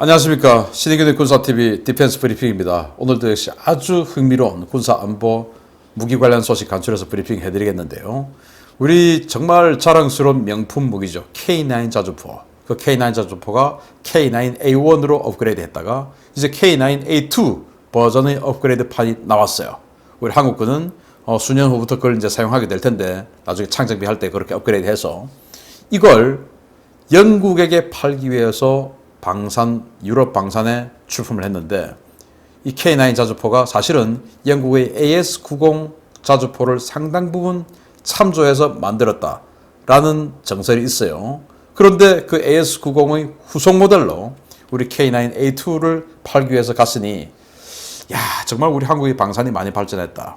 안녕하십니까. 신의균의 군사TV 디펜스 브리핑입니다. 오늘도 역시 아주 흥미로운 군사안보 무기 관련 소식 간추려서 브리핑 해드리겠는데요. 우리 정말 자랑스러운 명품 무기죠. K9 자주포. 그 K9 자주포가 K9A1으로 업그레이드 했다가 이제 K9A2 버전의 업그레이드 판이 나왔어요. 우리 한국군은 수년 후부터 그걸 이제 사용하게 될 텐데 나중에 창정비 할 때 그렇게 업그레이드 해서 이걸 영국에게 팔기 위해서 유럽 방산에 출품을 했는데 이 K9 자주포가 사실은 영국의 AS90 자주포를 상당 부분 참조해서 만들었다라는 정설이 있어요. 그런데 그 AS90의 후속 모델로 우리 K9A2를 팔기 위해서 갔으니 정말 우리 한국의 방산이 많이 발전했다.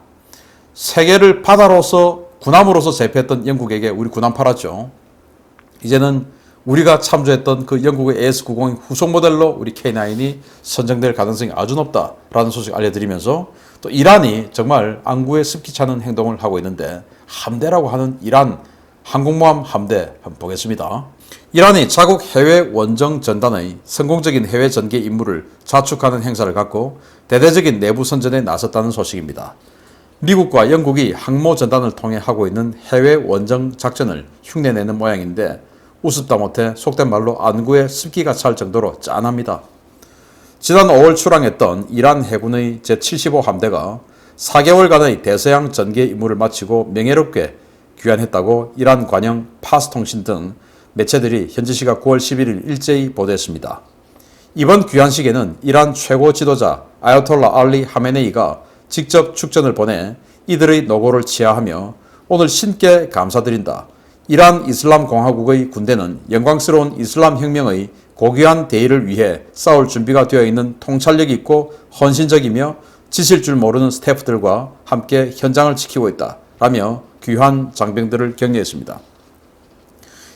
세계를 바다로서 군함으로서 제패했던 영국에게 우리 군함 팔았죠. 이제는 우리가 참조했던 그 영국의 AS90 후속 모델로 우리 K9이 선정될 가능성이 아주 높다라는 소식 알려드리면서 또 이란이 정말 안구에 습기 차는 행동을 하고 있는데 함대라고 하는 이란 항공모함 함대 한번 보겠습니다. 이란이 자국 해외 원정 전단의 성공적인 해외 전개 임무를 자축하는 행사를 갖고 대대적인 내부 선전에 나섰다는 소식입니다. 미국과 영국이 항모 전단을 통해 하고 있는 해외 원정 작전을 흉내내는 모양인데 우습다 못해 속된 말로 안구에 습기가 찰 정도로 짠합니다. 지난 5월 출항했던 이란 해군의 제75 함대가 4개월간의 대서양 전개 임무를 마치고 명예롭게 귀환했다고 이란 관영 파스 통신 등 매체들이 현지 시각 9월 11일 일제히 보도했습니다. 이번 귀환식에는 이란 최고 지도자 아야톨라 알리 하메네이가 직접 축전을 보내 이들의 노고를 치하하며 오늘 신께 감사드린다. 이란 이슬람 공화국의 군대는 영광스러운 이슬람 혁명의 고귀한 대의를 위해 싸울 준비가 되어 있는 통찰력이 있고 헌신적이며 지칠 줄 모르는 스태프들과 함께 현장을 지키고 있다. 라며 귀환 장병들을 격려했습니다.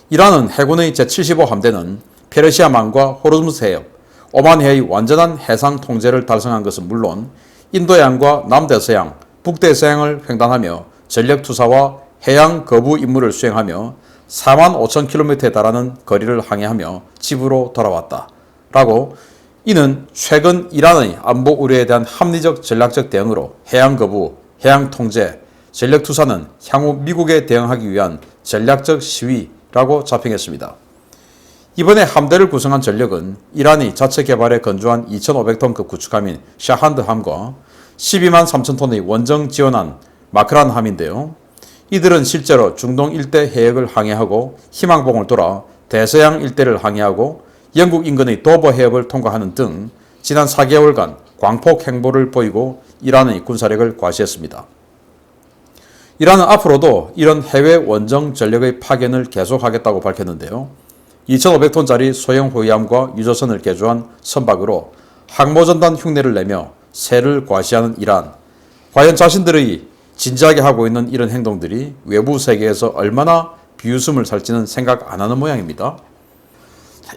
이란은 해군의 제75 함대는 페르시아만과 호르무즈 해협, 오만해의 완전한 해상 통제를 달성한 것은 물론 인도양과 남대서양, 북대서양을 횡단하며 전력투사와 해양 거부 임무를 수행하며 45,000km에 달하는 거리를 항해하며 집으로 돌아왔다. 라고 이는 최근 이란의 안보 우려에 대한 합리적 전략적 대응으로 해양 거부, 해양 통제, 전력 투사는 향후 미국에 대응하기 위한 전략적 시위라고 자평했습니다. 이번에 함대를 구성한 전력은 이란이 자체 개발에 건조한 2,500톤급 구축함인 샤한드함과 12만 3천 톤의 원정 지원한 마크란 함인데요. 이들은 실제로 중동 일대 해역을 항해하고 희망봉을 돌아 대서양 일대를 항해하고 영국 인근의 도버 해협을 통과하는 등 지난 4개월간 광폭 행보를 보이고 이란의 군사력을 과시했습니다. 이란은 앞으로도 이런 해외 원정 전력의 파견을 계속하겠다고 밝혔는데요. 2,500톤짜리 소형 호위함과 유조선을 개조한 선박으로 항모전단 흉내를 내며 세를 과시하는 이란. 과연 자신들의 진지하게 하고 있는 이런 행동들이 외부 세계에서 얼마나 비웃음을 살지는 생각 안 하는 모양입니다.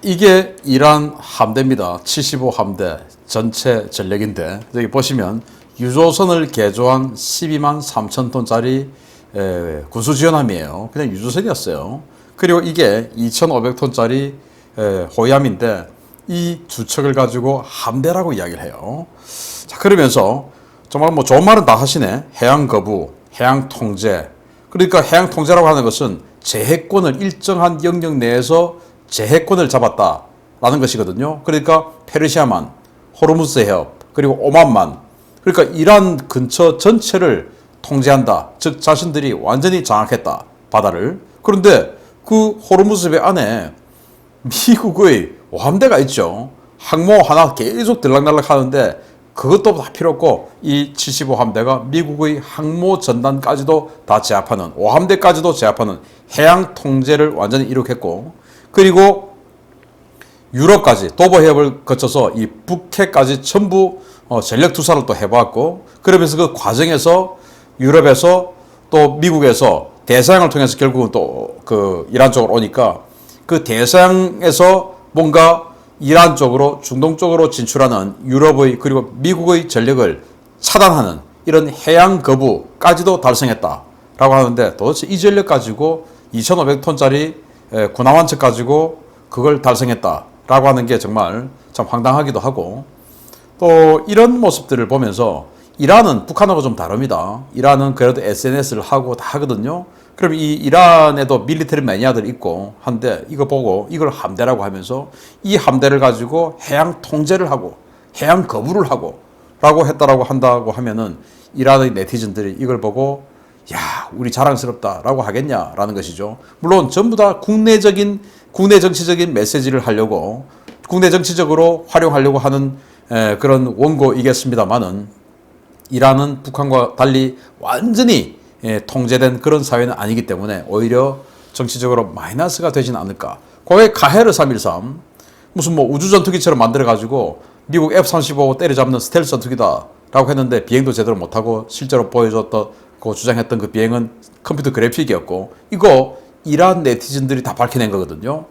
이게 이란 함대입니다. 75 함대 전체 전력인데 여기 보시면 유조선을 개조한 12만 3천 톤짜리 군수지원함이에요. 그냥 유조선이었어요. 그리고 이게 2,500톤짜리 호위함인데 이 두 척을 가지고 함대라고 이야기를 해요. 자, 그러면서 정말 좋은 말은 다 하시네. 해양 거부, 해양 통제. 그러니까 해양 통제라고 하는 것은 제해권을 일정한 영역 내에서 제해권을 잡았다라는 것이거든요. 그러니까 페르시아만, 호르무즈 해협, 그리고 오만만. 그러니까 이란 근처 전체를 통제한다. 즉 자신들이 완전히 장악했다. 바다를. 그런데 그 호르무즈 배 안에 미국의 함대가 있죠. 항모 하나 계속 들락날락 하는데 그것도 다 필요 없고 이 75 함대가 미국의 항모 전단까지도 다 제압하는 5함대까지도 제압하는 해양 통제를 완전히 이룩했고 그리고 유럽까지 도버 해협을 거쳐서 이 북해까지 전부 전력 투사를 또 해봤고 그러면서 그 과정에서 유럽에서 또 미국에서 대서양을 통해서 결국은 또 그 이란 쪽으로 오니까 그 대서양에서 뭔가 이란 쪽으로 중동 쪽으로 진출하는 유럽의 그리고 미국의 전력을 차단하는 이런 해양 거부까지도 달성했다라고 하는데 도대체 이 전력 가지고 2,500톤짜리 군함 한 척 가지고 그걸 달성했다. 라고 하는 게 정말 참 황당하기도 하고, 또 이런 모습들을 보면서 이란은 북한하고 좀 다릅니다. 이란은 그래도 SNS를 하고 다 하거든요. 그럼 이 이란에도 밀리터리 매니아들이 있고 한데 이거 보고 이걸 함대라고 하면서 이 함대를 가지고 해양 통제를 하고 해양 거부를 하고 라고 했다라고 한다고 하면은 이란의 네티즌들이 이걸 보고 야, 우리 자랑스럽다라고 하겠냐라는 것이죠. 물론 전부 다 국내 정치적인 메시지를 하려고 국내 정치적으로 활용하려고 하는 그런 원고이겠습니다만은 이란은 북한과 달리 완전히 통제된 그런 사회는 아니기 때문에 오히려 정치적으로 마이너스가 되지는 않을까. 과거에 카헤르 313 무슨 뭐 우주전투기처럼 만들어가지고 미국 F-35 때려잡는 스텔스 전투기다라고 했는데 비행도 제대로 못하고 실제로 보여줬다고 주장했던 그 비행은 컴퓨터 그래픽이었고 이거 이란 네티즌들이 다 밝혀낸 거거든요.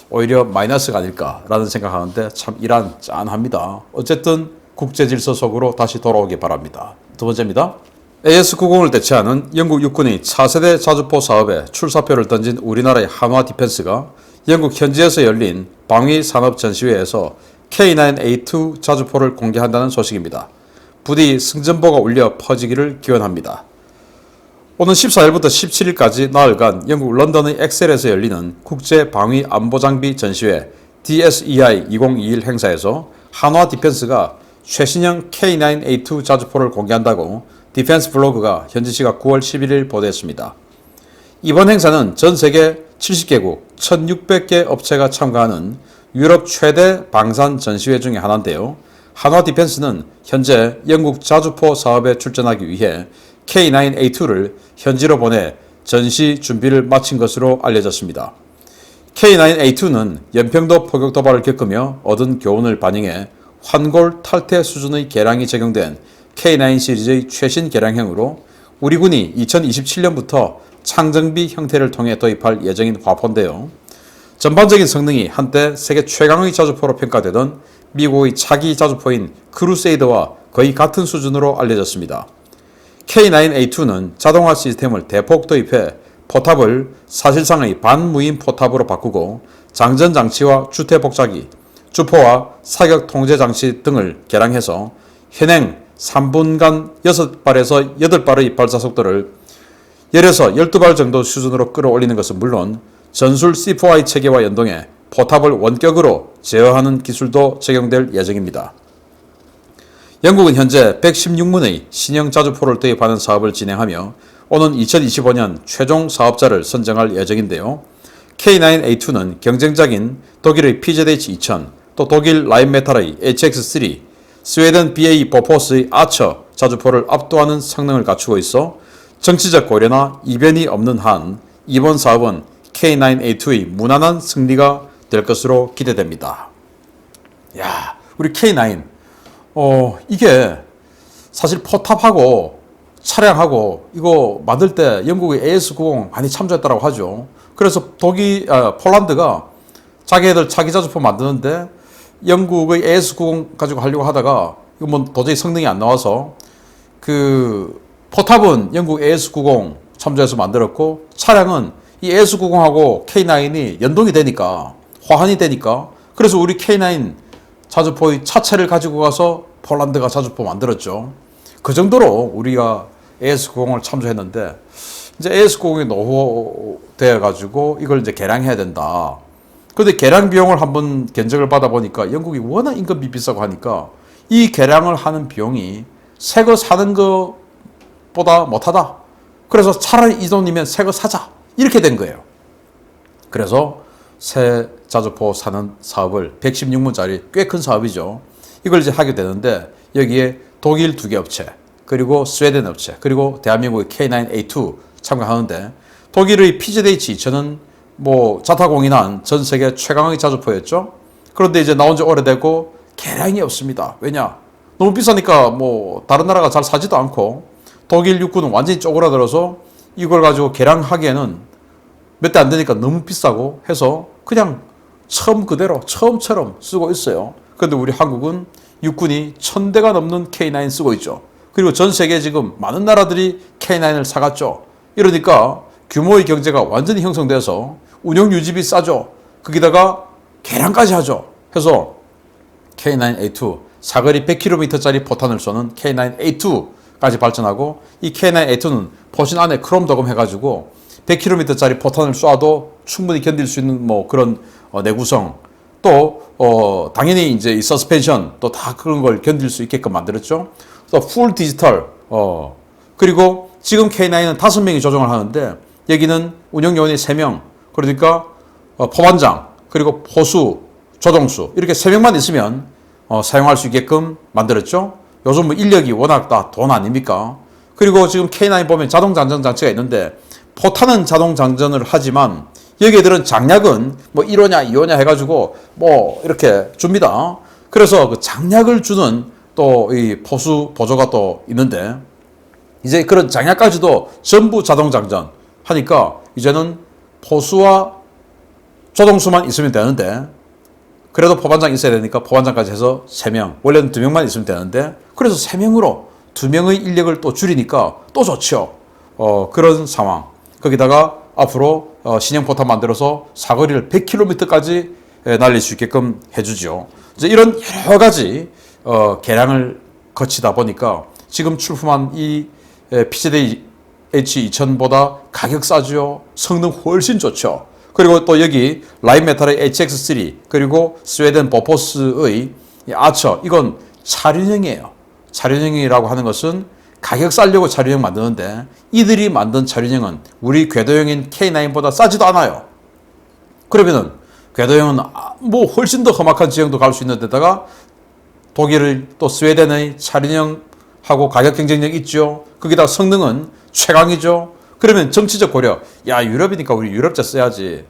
오히려 마이너스가 아닐까라는 생각하는데 참 이란 짠합니다. 어쨌든 국제 질서 속으로 다시 돌아오기 바랍니다. 두 번째입니다. AS-90을 대체하는 영국 육군의 차세대 자주포 사업에 출사표를 던진 우리나라의 한화 디펜스가 영국 현지에서 열린 방위산업 전시회에서 K9A2 자주포를 공개한다는 소식입니다. 부디 승전보가 울려 퍼지기를 기원합니다. 오는 14일부터 17일까지 나흘간 영국 런던의 엑셀에서 열리는 국제 방위 안보 장비 전시회 DSEI 2021 행사에서 한화 디펜스가 최신형 K9A2 자주포를 공개한다고 디펜스 블로그가 현지 시각 9월 11일 보도했습니다. 이번 행사는 전 세계 70개국 1600개 업체가 참가하는 유럽 최대 방산 전시회 중의 하나인데요. 한화 디펜스는 현재 영국 자주포 사업에 출전하기 위해 K9A2를 현지로 보내 전시 준비를 마친 것으로 알려졌습니다. K9A2는 연평도 포격 도발을 겪으며 얻은 교훈을 반영해 환골 탈퇴 수준의 개량이 적용된 K9 시리즈의 최신 개량형으로 우리 군이 2027년부터 창정비 형태를 통해 도입할 예정인 화포인데요. 전반적인 성능이 한때 세계 최강의 자주포로 평가되던 미국의 차기 자주포인 크루세이더와 거의 같은 수준으로 알려졌습니다. K9A2는 자동화 시스템을 대폭 도입해 포탑을 사실상의 반무인 포탑으로 바꾸고 장전 장치와 주태 복자기, 주포와 사격 통제 장치 등을 개량해서 현행 3분간 6발에서 8발의 발사 속도를 10에서 12발 정도 수준으로 끌어올리는 것은 물론 전술 C4I 체계와 연동해 포탑을 원격으로 제어하는 기술도 적용될 예정입니다. 영국은 현재 116문의 신형 자주포를 도입하는 사업을 진행하며 오는 2025년 최종 사업자를 선정할 예정인데요. K9A2는 경쟁작인 독일의 PZH-2000, 또 독일 라인메탈의 HX3, 스웨덴 BAE 보포스의 아처 자주포를 압도하는 성능을 갖추고 있어 정치적 고려나 이변이 없는 한 이번 사업은 K9A2의 무난한 승리가 될 것으로 기대됩니다. 야, 우리 K9 이게 사실 포탑하고 차량하고 이거 만들 때 영국의 AS-90 많이 참조했다고 하죠. 그래서 폴란드가 자기애들 차기 자주포 만드는데 영국의 AS-90 가지고 하려고 하다가 이거 뭐 도저히 성능이 안 나와서 그 포탑은 영국 AS-90 참조해서 만들었고 차량은 이 AS-90하고 K9이 연동이 되니까 화환이 되니까 그래서 우리 K9 자주포의 차체를 가지고 가서 폴란드가 자주포 만들었죠. 그 정도로 우리가 AS-90을 참조했는데 이제 AS-90이 노후되어 가지고 이걸 이제 개량해야 된다. 그런데 개량 비용을 한번 견적을 받아보니까 영국이 워낙 인건비 비싸고 하니까 이 개량을 하는 비용이 새 거 사는 것보다 못하다. 그래서 차라리 이 돈이면 새 거 사자. 이렇게 된 거예요. 그래서 새 자주포 사는 사업을 116문짜리 꽤 큰 사업이죠. 이걸 이제 하게 되는데 여기에 독일 2개 업체, 그리고 스웨덴 업체, 그리고 대한민국의 K9A2 참가하는데 독일의 PZH-2000은 뭐 자타공인한 전 세계 최강의 자주포였죠. 그런데 이제 나온 지 오래되고 개량이 없습니다. 왜냐? 너무 비싸니까 뭐 다른 나라가 잘 사지도 않고 독일 육군은 완전히 쪼그라들어서 이걸 가지고 개량하기에는 몇 대 안 되니까 너무 비싸고 해서 그냥 처음 그대로 처음처럼 쓰고 있어요. 그런데 우리 한국은 육군이 1000대가 넘는 K9 쓰고 있죠. 그리고 전 세계 지금 많은 나라들이 K9을 사갔죠. 이러니까 규모의 경제가 완전히 형성돼서 운영 유지비 싸죠. 거기다가 개량까지 하죠. 해서 K9A2 사거리 100km짜리 포탄을 쏘는 K9A2까지 발전하고 이 K9A2는 포신 안에 크롬 도금해가지고 100km짜리 포탄을 쏴도 충분히 견딜 수 있는 뭐 그런 내구성 또 당연히 이제 이 서스펜션 또 다 그런 걸 견딜 수 있게끔 만들었죠. 또 풀 디지털 그리고 지금 K9은 5명이 조종을 하는데 여기는 운영 요원이 3명 그러니까 포반장 그리고 포수 조종수 이렇게 3명만 있으면 사용할 수 있게끔 만들었죠. 요즘 뭐 인력이 워낙 다 돈 아닙니까? 그리고 지금 K9 보면 자동 장전 장치가 있는데 포탄은 자동 장전을 하지만 여기들은 장약은 뭐 1호냐 2호냐 해가지고 뭐 이렇게 줍니다. 그래서 그 장약을 주는 또 이 포수 보조가 또 있는데 이제 그런 장약까지도 전부 자동 장전 하니까 이제는 포수와 조종수만 있으면 되는데 그래도 포반장 있어야 되니까 포반장까지 해서 3명 원래는 2명만 있으면 되는데 그래서 3명으로 2명의 인력을 또 줄이니까 또 좋죠. 그런 상황 거기다가 앞으로 신형 포탄 만들어서 사거리를 100km까지 날릴 수 있게끔 해주죠. 이제 이런 여러 가지 개량을 거치다 보니까 지금 출품한 이 PZA H2000보다 가격 싸죠. 성능 훨씬 좋죠. 그리고 또 여기 라인메탈의 HX3 그리고 스웨덴 보포스의 아처 이건 차륜형이에요. 차륜형이라고 하는 것은 가격 싸려고 차륜형 만드는데 이들이 만든 차륜형은 우리 궤도형인 K9보다 싸지도 않아요. 그러면은 궤도형은 뭐 훨씬 더 험악한 지형도 갈 수 있는 데다가 독일의 또 스웨덴의 차륜형하고 가격 경쟁력 있죠. 거기다 성능은 최강이죠. 그러면 정치적 고려, 야 유럽이니까 우리 유럽차 써야지.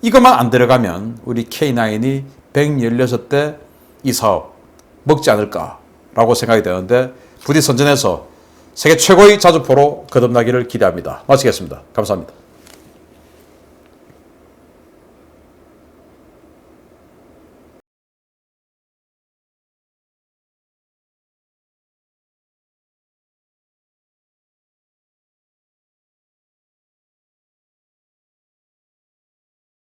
이것만 안 들어가면 우리 K9이 116대 이 사업 먹지 않을까라고 생각이 되는데 부디 선전해서 세계 최고의 자주포로 거듭나기를 기대합니다. 마치겠습니다. 감사합니다.